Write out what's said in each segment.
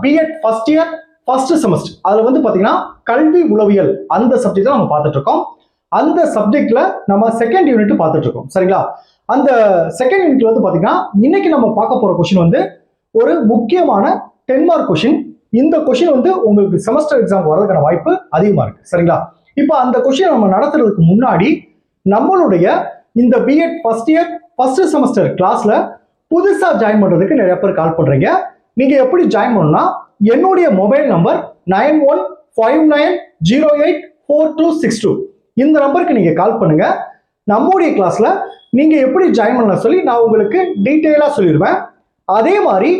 BEd first year first semester அதுல வந்து பாத்தீங்கன்னா கல்வி உளவியல் அந்த சப்ஜெக்ட் நம்ம பார்த்துட்டு இருக்கோம். அந்த சப்ஜெக்ட்ல நம்ம செகண்ட் யூனிட் பார்த்துட்டு இருக்கோம். சரிங்களா? அந்த செகண்ட் யூனிட்ல வந்து பாத்தீங்கன்னா இன்னைக்கு நம்ம பார்க்க போற கொஸ்டின் வந்து ஒரு முக்கியமான 10 மார்க் கொஸ்டின். இந்த கொஸ்டின் வந்து உங்களுக்கு செமஸ்டர் எக்ஸாம் வர்றதுக்கான வாய்ப்பு அதிகமா இருக்கு. சரிங்களா? இப்போ அந்த கொஸ்டின் நம்ம நடத்துறதுக்கு முன்னாடி நம்மளுடைய இந்த BEd first year first semester கிளாஸ்ல புதுசா ஜாயின் பண்றதுக்கு நிறைய பேர் கால் பண்றீங்க. நீங்க எப்படி ஜாயின் பண்ணணும்னா என்னுடைய மொபைல் நம்பர் 9159084262 இந்த நம்பருக்கு நீங்க கால் பண்ணுங்க. நம்முடைய கிளாஸ்ல நீங்க எப்படி ஜாயின் பண்ணலாம் சொல்லி நான் உங்களுக்கு டீட்டெயிலா சொல்லிடுவேன். அதே மாதிரி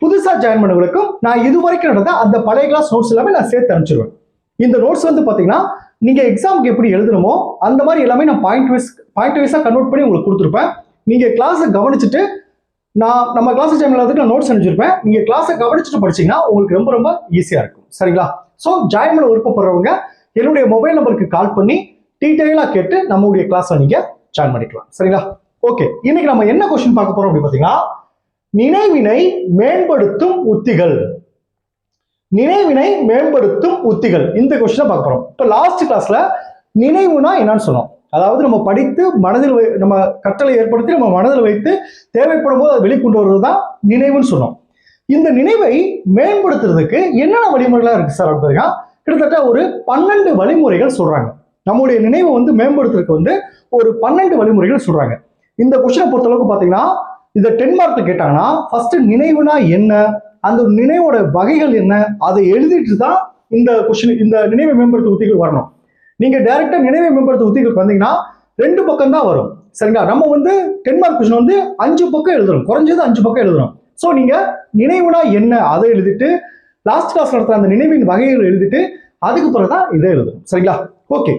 புதுசா ஜாயின் பண்ணவங்களுக்கும் நான் இதுவரைக்கும் நடந்த அந்த பழைய கிளாஸ் நோட்ஸ் எல்லாமே நான் சேர்த்து அனுப்பிச்சிருவேன். இந்த நோட்ஸ் வந்து பாத்தீங்கன்னா நீங்க எக்ஸாமுக்கு எப்படி எழுதணுமோ அந்த மாதிரி எல்லாமே நான் பாயிண்ட் வைஸா கன்வெர்ட் பண்ணி உங்களுக்கு கொடுத்துருப்பேன். நீங்க கிளாஸை கவனிச்சுட்டு நம்ம கிளாஸ் டைம்ல நான் நோட்ஸ் அனுப்பிச்சிருப்பேன். நீங்க கிளாஸை கவனிச்சுட்டு படிச்சீங்கன்னா உங்களுக்கு ரொம்ப ரொம்ப ஈஸியா இருக்கும். சரிங்களா? ஸோ ஜாயின் பண்ண விருப்பப்படுறவங்க என்னுடைய மொபைல் நம்பருக்கு கால் பண்ணி டீட்டெயிலா கேட்டு நம்மளுடைய கிளாஸ்ல நீங்க ஜாயின் பண்ணிக்கலாம். சரிங்களா? ஓகே, இன்னைக்கு நம்ம என்ன கொஸ்டின் பார்க்க போறோம் அப்படின்னு பாத்தீங்கன்னா நினைவினை மேம்படுத்தும் உத்திகள். நினைவினை மேம்படுத்தும் உத்திகள் இந்த கொஸ்டினை பார்க்க போறோம். இப்போ லாஸ்ட் கிளாஸ்ல நினைவுனா என்னன்னு சொன்னோம். அதாவது நம்ம படித்து மனதில் நம்ம கற்றலை ஏற்படுத்தி நம்ம மனதில் வைத்து தேவைப்படும் போது அதை வெளிக்கொண்டு வருவது தான் நினைவுன்னு சொன்னோம். இந்த நினைவை மேம்படுத்துறதுக்கு என்னென்ன வழிமுறைகளா இருக்கு சார் அப்படின்னா கிட்டத்தட்ட ஒரு 12 வழிமுறைகள் சொல்றாங்க. நம்முடைய நினைவை வந்து மேம்படுத்துறதுக்கு வந்து ஒரு 12 வழிமுறைகள் சொல்றாங்க. இந்த கொஸ்டினை பொறுத்த அளவுக்கு பாத்தீங்கன்னா இந்த 10 மார்க் கேட்டாங்கன்னா ஃபர்ஸ்ட் நினைவுனா என்ன, அந்த நினைவோட வகைகள் என்ன, அதை எழுதிட்டு தான் இந்த கொஸ்டின் இந்த நினைவை மேம்படுத்த உத்திகள் வரணும். நீங்க டைரக்டா நினைவை மேம்படுத்த உத்திகளுக்கு வந்தீங்கன்னா 2 பக்கம் தான் வரும். சரிங்களா? நம்ம வந்து 10 மார்க் கொஸ்டின் வந்து 5 பக்கம் எழுதணும், குறைஞ்சது 5 பக்கம் எழுதணும். ஸோ நீங்க நினைவுனா என்ன அதை எழுதிட்டு லாஸ்ட் கிளாஸ் நடத்துற அந்த நினைவின் வகைகள் எழுதிட்டு அதுக்கு பிறகுதான் இதை எழுதணும். சரிங்களா? ஓகே,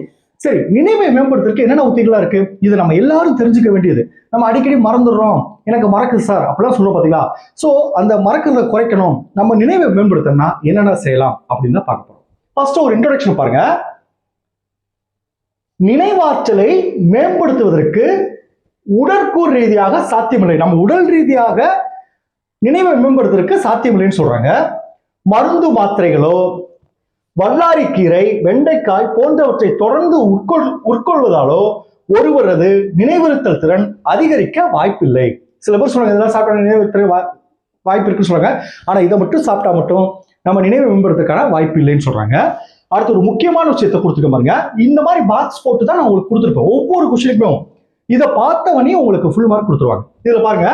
சரி. நினைவை மேம்படுத்துறதுக்கு என்னென்ன உத்திகளா இருக்கு இது நம்ம எல்லாரும் தெரிஞ்சுக்க வேண்டியது. நம்ம அடிக்கடி மறந்துடுறோம், எனக்கு மறக்குது சார் அப்படிலாம் சொல்றோம் பாத்தீங்களா? ஸோ அந்த மறக்கிறத குறைக்கணும், நம்ம நினைவை மேம்படுத்தணும்னா என்னென்ன செய்யலாம் அப்படின்னு தான் பார்க்க போறோம். ஃபர்ஸ்ட் ஒரு இன்ட்ரோடக்ஷன் பாருங்க. நினைவாற்றலை மேம்படுத்துவதற்கு உடற்கூறு ரீதியாக சாத்தியமில்லை. நம்ம உடல் ரீதியாக நினைவை மேம்படுத்துவதற்கு சாத்தியமில்லைன்னு சொல்றாங்க. மருந்து மாத்திரைகளோ வல்லாரிக்கீரை வெண்டைக்காய் போன்றவற்றை தொடர்ந்து உட்கொள்வதாலோ ஒருவரது நினைவிருத்தல் திறன் அதிகரிக்க வாய்ப்பில்லை. சில பேர் சொல்றாங்க இதெல்லாம் சாப்பிட்டா நினைவிருத்தல் வாய்ப்பு இருக்குன்னு சொல்றாங்க. ஆனா இதை மட்டும் சாப்பிட்டா மட்டும் நம்ம நினைவை மேம்படுத்துறதுக்கான வாய்ப்பு இல்லைன்னு சொல்றாங்க. அடுத்து ஒரு முக்கியமான விஷயத்தை கொடுத்துக்க பாருங்க. இந்த மாதிரி பாக்ஸ் போட்டு தான் நான் உங்களுக்கு கொடுத்துருப்பேன். ஒவ்வொரு கொஸ்டினுக்கும் இதை பார்த்தவனே உங்களுக்கு ஃபுல் மார்க் கொடுத்துருவாங்க. இதுல பாருங்க,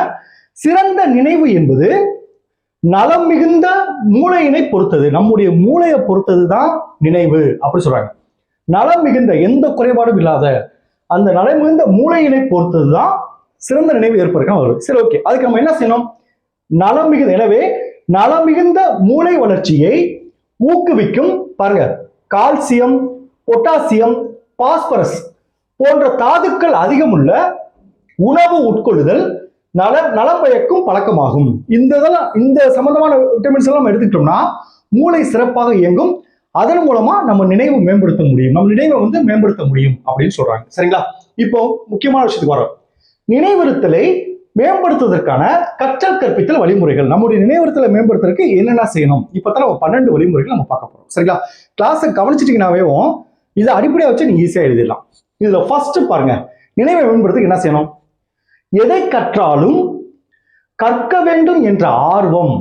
சிறந்த நினைவு என்பது நலம் மிகுந்த மூளையினை பொறுத்தது. நம்முடைய மூளையை பொறுத்தது தான் நினைவு அப்படி சொல்றாங்க. நலம் மிகுந்த எந்த குறைபாடும் இல்லாத அந்த நலம் மிகுந்த மூளையினை பொறுத்தது தான் சிறந்த நினைவு ஏற்படுறதுக்கான வருது. சரி, ஓகே, அதுக்கு நம்ம என்ன செய்யணும்? நலம் மிகுந்த, எனவே நலம் மிகுந்த மூளை வளர்ச்சியை ஊக்குவிக்கும் பாருங்க கால்சியம், பொட்டாசியம், பாஸ்பரஸ் போன்ற தாதுக்கள் அதிகமுள்ள உணவு உட்கொள்ளுதல் நலம் பயக்கும் பழக்கமாகும். இந்த சம்பந்தமான விட்டமின்ஸ் எல்லாம் நம்ம எடுத்துக்கிட்டோம்னா மூளை சிறப்பாக இயங்கும். அதன் மூலமா நம்ம நினைவு மேம்படுத்த முடியும், நம்ம நினைவை வந்து மேம்படுத்த முடியும் அப்படின்னு சொல்றாங்க. சரிங்களா? இப்போ முக்கியமான விஷயத்துக்கு வரோம். நினைவிருத்தலை மேம்படுத்துவதற்கான கற்றல் கற்பித்தல் வழிமுறைகள். நம்முடைய நினைவிருத்தலை மேம்படுத்துறதுக்கு என்னென்ன செய்யணும் இப்பதான் நம்ம 12 வழிமுறைகள் நம்ம பார்க்க போறோம். சரிங்களா? கிளாஸை கவனிச்சிட்டீங்கன்னாவே இதை அடிப்படையா வச்சு நீங்க ஈஸியா எழுதிடலாம். இதுல ஃபர்ஸ்ட் பாருங்க, நினைவை மேம்படுத்துறதுக்கு என்ன செய்யணும்? எதை கற்றாலும் கற்க வேண்டும் என்ற ஆர்வம்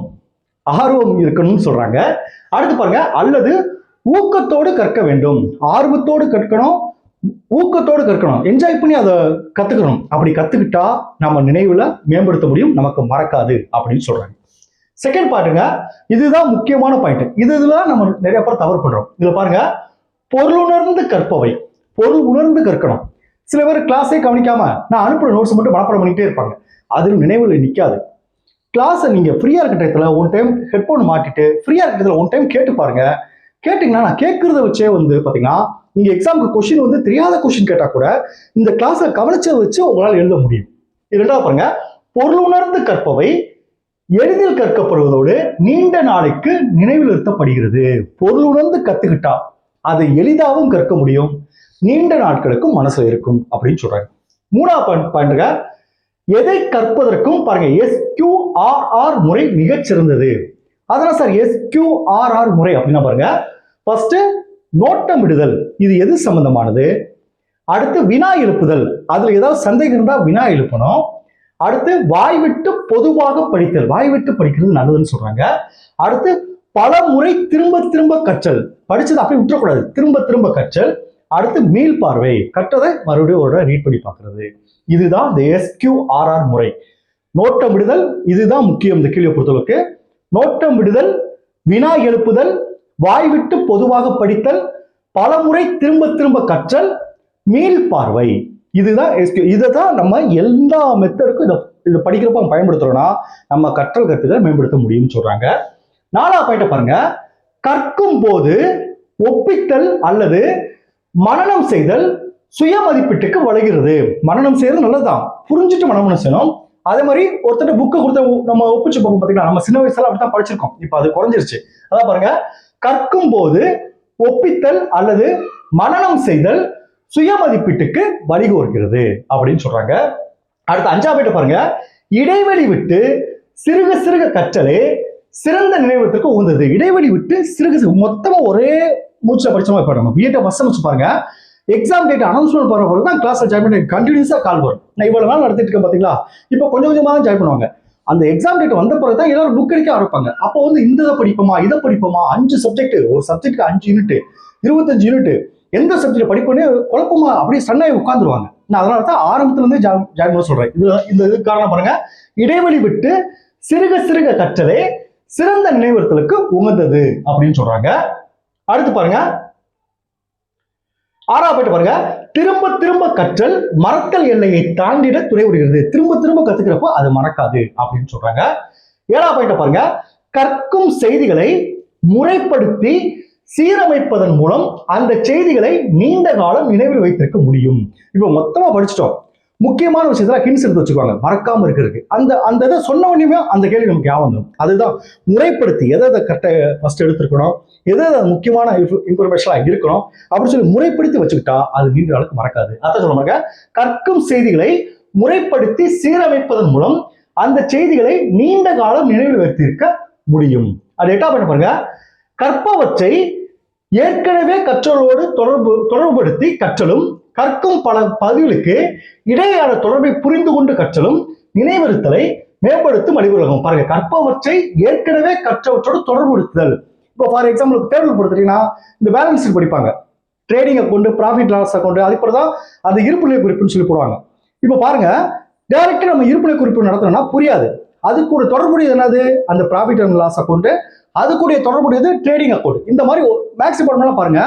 இருக்கணும்னு சொல்றாங்க. அடுத்து பாருங்க, அல்லது ஊக்கத்தோடு கற்க வேண்டும். ஆர்வத்தோடு கற்கணும், ஊக்கத்தோடு கற்கணும், என்ஜாய் பண்ணி அதை கத்துக்கணும். அப்படி கத்துக்கிட்டா நம்ம நினைவுல மேம்படுத்த முடியும், நமக்கு மறக்காது அப்படின்னு சொல்றாங்க. செகண்ட் பாருங்க, இதுதான் முக்கியமான பாயிண்ட். இதுதான் நம்ம நிறைய பேர் தவறு பண்றோம். இதுல பாருங்க, பொருளுணர்ந்து கற்பவை. பொருள் உணர்ந்து கற்கணும். சில பேர் கிளாஸே கவனிக்காம நான் அனுப்புற நோட்ஸ் மட்டும் மனப்பாடம் பண்ணிட்டே இருப்பாங்க. அது நினைவுல நிற்காது. கிளாஸை நீங்க ஃப்ரீயா இருக்க டயத்துல ஒன் டைம் ஹெட்போன் மாட்டிட்டு ஃப்ரீயா இருக்க டயத்துல ஒன் டைம் கேட்டு பாருங்க. கேட்டீங்கன்னா நான் கேட்கறத வச்சே வந்து பாத்தீங்கன்னா நீங்க எக்ஸாமுக்கு கொஸ்டின் வந்து தெரியாத கொஸ்டின் கேட்டா கூட இந்த கிளாஸை கவனிச்ச வச்சு உங்களால் எழுத முடியும். இரண்டாவது பாருங்க, பொருள் உணர்ந்து கற்பவை எளிதில் கற்கப்படுவதோடு நீண்ட நாளைக்கு நினைவில் நிறுத்தப்படுகிறது. பொருள் உணர்ந்து கத்துக்கிட்டா அதை எளிதாகவும் கற்க முடியும், நீண்ட நாட்களுக்கும் மனசுல இருக்கும் அப்படின்னு சொல்றாங்க. மூணாவது பாயிண்ட்ங்க, எதை கற்பதற்கும் பாருங்க SQRR முறை மிகச் சிறந்தது. அதெல்லாம் சார் SQRR முறை அப்படின்னா பாருங்க, ஃபர்ஸ்ட் நோட்டமிடுதல், இது எது சம்பந்தமானது. அடுத்து வினா எழுப்புதல், அதுல ஏதாவது சந்தேகம் இருந்தா வினா எழுப்பணும். அடுத்து வாய் விட்டு பொதுவாக படித்தல், வாய் விட்டு படிக்கிறது நல்லதுன்னு சொல்றாங்க. அடுத்து பல முறை திரும்ப திரும்ப கற்றல், படிச்சது அப்படியே விட்டுறக்கூடாது, திரும்ப திரும்ப கற்றல். அடுத்து மீள் பார்வை, கற்றதை மறுபடியும் ஒரு ரீட் பண்ணி பார்க்கிறது. இதுதான் இந்த SQRR முறை. நோட்டமிடுதல் இதுதான் முக்கியம் இந்த கேள்வியை பொறுத்தளவுக்கு. நோட்டமிடுதல், வினா எழுப்புதல், வாய் விட்டு பொதுவாக படித்தல், பல முறை திரும்ப திரும்ப கற்றல், மீள் பார்வை, இதுதான் இதைதான் நம்ம எல்லா மெத்தடுக்கும் இதை படிக்கிறப்ப பயன்படுத்துறோம்னா நம்ம கற்றல் கற்பித்தலை மேம்படுத்த முடியும்னு சொல்றாங்க. 4வது பாயிண்ட் பாருங்க, கற்கும் போது ஒப்பித்தல் அல்லது மனனம் செய்தல் சுய மதிப்பீட்டுக்கு வளைகிறது. மனனம் செய்யறது நல்லதுதான், புரிஞ்சுட்டு மனனம் செய்யணும். அதே மாதிரி ஒருத்தர் புக்கை கொடுத்த நம்ம ஒப்பிச்சு பார்ப்போம் பாத்தீங்களா, நம்ம சின்ன வயசுல அப்படித்தான் படிச்சிருக்கோம், இப்ப அது குறைஞ்சிருச்சு. அதான் பாருங்க, கற்கும் போது ஒப்பித்தல் அல்லது மனனம் செய்தல் சுய மதிப்பீட்டுக்கு வழிகோர்க்கிறது அப்படின்னு சொல்றாங்க. அடுத்து 5வது பாருங்க, இடைவெளி விட்டு சிறுக சிறுக கற்றலே சிறந்த நினைவகத்திற்கு உகந்தது. இடைவெளி விட்டு சிறுக மொத்தமா ஒரே மூச்சுல படிச்சோமா, இப்ப நம்ம பிஎட் ஃபர்ஸ்ட் செமஸ்டர் பாருங்க, எக்ஸாம் டேட் அனௌன்ஸ்மெண்ட் போற போது தான் கிளாஸ்ல ஜாயின் பண்ணி கண்டினியூஸா கால் வரும். நான் இவ்வளவு நாள் நடத்திட்டு இருக்கேன் பாத்தீங்களா, இப்போ கொஞ்சம் கொஞ்சமா தான் ஜாயின் பண்ணுவாங்க. அந்த எக்ஸாம் டேட் வந்த பிறகு தான் எல்லாரும் புக் அடிக்க ஆரம்பிப்பாங்க. அப்போ வந்து இந்த இதை படிப்போமா இதை படிப்போமா, 5 சப்ஜெக்ட், ஒரு சப்ஜெக்ட் 5 யூனிட், 25 யூனிட், எந்த சப்ஜெக்ட் படிப்போன்னு குழப்பமா அப்படியே சன்னாய் உட்காந்துருவாங்க. நான் அதனால தான் ஆரம்பத்துல இருந்தே ஜாயின் பண்ண சொல்றேன். இது காரணம் பாருங்க, இடைவெளி விட்டு சிறுக சிறுக கற்றலே சிறந்த நினைவுறுத்தலுக்கு உகந்தது அப்படின்னு சொல்றாங்க. அடுத்து பாருங்க, 6வது பாருங்க, திரும்ப திரும்ப கற்றல் மறத்தல் எல்லையை தாண்டிட துணை விடுகிறது. திரும்ப திரும்ப கத்துக்கிறப்போ அது மறக்காது அப்படின்னு சொல்றாங்க. 7வது பாருங்க, கற்கும் செய்திகளை முறைப்படுத்தி சீரமைப்பதன் மூலம் அந்த செய்திகளை நீண்ட காலம் நினைவில் வைத்திருக்க முடியும். இப்போ மொத்தமா படிச்சிட்டோம், முக்கியமான விஷயத்துல ஹிண்ட்ஸ் எடுத்து வச்சுக்குவாங்க மறக்காம இருக்கிறதுக்கு. அந்த இதை சொன்ன உடனே அந்த கேள்வி நமக்கு ஞாபகம் வந்துடும். அதுதான் முறைப்படுத்தி எதை கரெக்டா ஃபர்ஸ்ட் எடுத்துருக்கணும், எதை முக்கியமான இன்ஃபர்மேஷனா இருக்கணும் அப்படின்னு சொல்லி முறைப்படுத்தி வச்சுக்கிட்டா அது நீண்ட நாளுக்கு மறக்காது. அதான் சொல்லுவாங்க, கற்கும் செய்திகளை முறைப்படுத்தி சீரமைப்பதன் மூலம் அந்த செய்திகளை நீண்ட காலம் நினைவில் வைத்திருக்க முடியும். அது 8வது பாருங்க, கற்பவற்றை ஏற்கனவே கற்றலோடு தொடர்புபடுத்தி கற்றலும் கற்கும் பல பதிவுகளுக்கு இடையேயான தொடர்பை புரிந்து கொண்டு கற்றலும் நினைவிருத்தலை மேம்படுத்தும் வழிவகுக்கும். பாருங்க, கற்பவற்றை ஏற்கனவே கற்றவற்றோடு தொடர்புபடுத்துதல். இப்போ ஃபார் எக்ஸாம்பிள் தேர்வு கொடுத்துட்டீங்கன்னா இந்த பேலன்ஸ் ஷீட் படிப்பாங்க, trading account, profit loss account, அதுக்கப்புறம் அந்த இருப்புநிலை குறிப்புன்னு சொல்லி போடுவாங்க. இப்போ பாருங்க, டைரக்டா நம்ம இருப்புநிலை குறிப்பு நடத்தணும்னா புரியாது. அது கூட தொடர்புடையது என்னது, அந்த ப்ராஃபிட் அண்ட் லாஸ் அக்கௌண்ட், அது கூட தொடர்புடையது ட்ரேடிங் அக்கௌண்ட். இந்த மாதிரி மேக்ஸ் டிபார்ட்மெண்ட்லாம் பாருங்க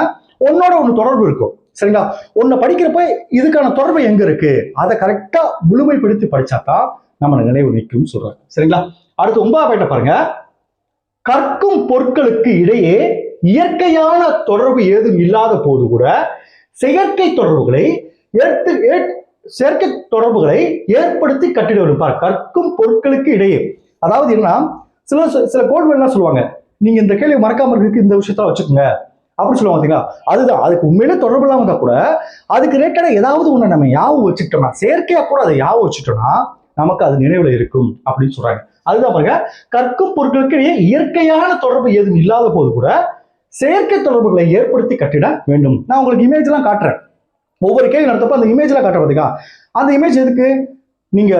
ஒன்னோட ஒன்று தொடர்பு இருக்கும். சரிங்களா, ஒன்ன படிக்கிறப்ப இதுக்கான தொடர்பு எங்க இருக்கு அதை கரெக்டா முழுமைப்படுத்தி படிச்சாதான் நம்ம நினைவு நிற்கும் சொல்றாங்க. சரிங்களா, அடுத்து 9வது பாருங்க, கற்கும் பொருட்களுக்கு இடையே இயற்கையான தொடர்பு ஏதும் இல்லாத போது கூட செயற்கை தொடர்புகளை ஏற்படுத்தி கட்டிட வேண்டும். கற்கும் பொருட்களுக்கு இடையே, அதாவது என்ன, சில கோட்வேர்ட்லாம் சொல்லுவாங்க, நீங்க இந்த கேள்வி மறக்காம இருக்கு இந்த விஷயத்த வச்சுக்கோங்க அப்படின்னு சொல்லுவாங்க பாத்தீங்களா. அதுதான், அதுக்கு உண்மையிலே தொடர்பு இல்லாம இருந்தா கூட அதுக்கு ரிலேட்டடா ஏதாவது ஒண்ணு நம்ம ஞாபகம் வச்சுக்கிட்டோம்னா, செயற்கையா கூட அதை ஞாபகம் வச்சுட்டோம்னா நமக்கு அது நினைவுல இருக்கும் அப்படின்னு சொல்றாங்க. அதுதான் பாருங்க, கற்கும் பொருட்களுக்கு இடையே இயற்கையான தொடர்பு ஏதும் இல்லாத போது கூட செயற்கை தொடர்புகளை ஏற்படுத்தி கட்டிட வேண்டும். நான் உங்களுக்கு இமேஜ் எல்லாம் காட்டுறேன், ஒவ்வொரு கேள்வி நடத்தப்ப அந்த இமேஜ் எல்லாம் காட்டுற பாத்தீங்களா. அந்த இமேஜ் எதுக்கு, நீங்க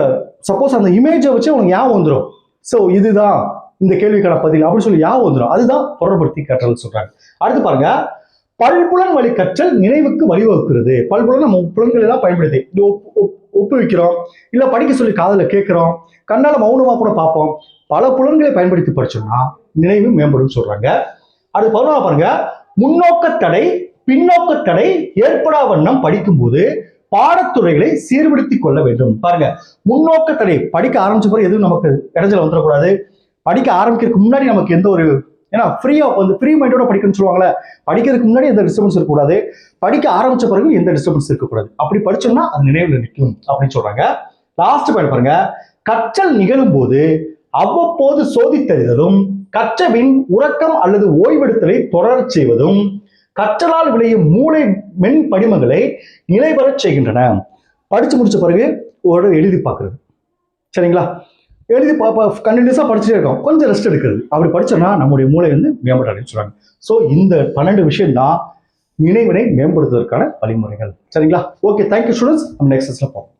சப்போஸ் அந்த இமேஜை வச்சு உங்களுக்கு ஞாபகம் வந்துடும், சோ இதுதான் இந்த கேள்விக்கான பதில் அப்படின்னு சொல்லி ஞாபகம் வந்துடும். அதுதான் தொடர்படுத்தி கற்றல் சொல்றாங்க. அடுத்து பாருங்க, பல்புலன் வழி கற்றல் நினைவுக்கு வழிவகுக்கிறது. பல்புலன் நம்ம புலன்கள் எல்லாம் பயன்படுத்தி ஒப்புவிக்கிறோம், இல்ல படிக்க சொல்லி காதுல கேட்கிறோம், கண்ணால மௌனமா கூட பார்ப்போம். பல புலன்களை பயன்படுத்தி படிச்சோம்னா நினைவு மேம்படும் சொல்றாங்க. அடுத்து 11வது பாருங்க, முன்னோக்க தடை பின்னோக்க தடை ஏற்படா வண்ணம் படிக்கும் போது பாடத்துறைகளை சீர்படுத்தி கொள்ள வேண்டும். பாருங்க, முன்னோக்க தடை படிக்க ஆரம்பிச்ச பிறகு எதுவும் நமக்கு இடைஞ்சல வந்துடக்கூடாது. படிக்க ஆரம்பிக்கிறதுக்கு முன்னாடி நமக்கு எந்த ஒரு, ஏன்னா ஃப்ரீ மைண்டோட படிக்கணும்னு சொல்லுவாங்களே, படிக்கிறதுக்கு முன்னாடி எந்த டிஸ்டர்பன்ஸ் இருக்கக்கூடாது, படிக்க ஆரம்பிச்ச பிறகு எந்த டிஸ்டர்பன்ஸ் இருக்கக்கூடாது. அப்படி படிச்சோம்னா அது நினைவுல நிற்கும் அப்படின்னு சொல்றாங்க. லாஸ்ட் பாயிண்ட் பாருங்க, கற்றல் நிகழும் போது அவ்வப்போது சோதித்தறிதலும் கற்றபின் உறக்கம் அல்லது ஓய்வெடுத்தலை தொடரச் செய்வதும் கற்றலால் விளையும் மூளை மென் படிமங்களை நிலைபெறச் செய்கின்றன. படிச்சு முடிச்ச பிறகு ஒரு எழுதி பார்க்கறது. சரிங்களா, எழுதி கண்டினியூஸாக படிச்சுட்டே இருக்கோம், கொஞ்சம் ரெஸ்ட் எடுக்கிறது, அப்படி படிச்சோம்னா நம்முடைய மூளை வந்து மேம்படுறதுன்னு சொல்றாங்க. ஸோ இந்த 12 விஷயம் தான் நினைவினை மேம்படுத்துவதற்கான வழிமுறைகள். சரிங்களா? Okay, thank you students. நம்ம நெக்ஸ்ட் பார்ப்போம்.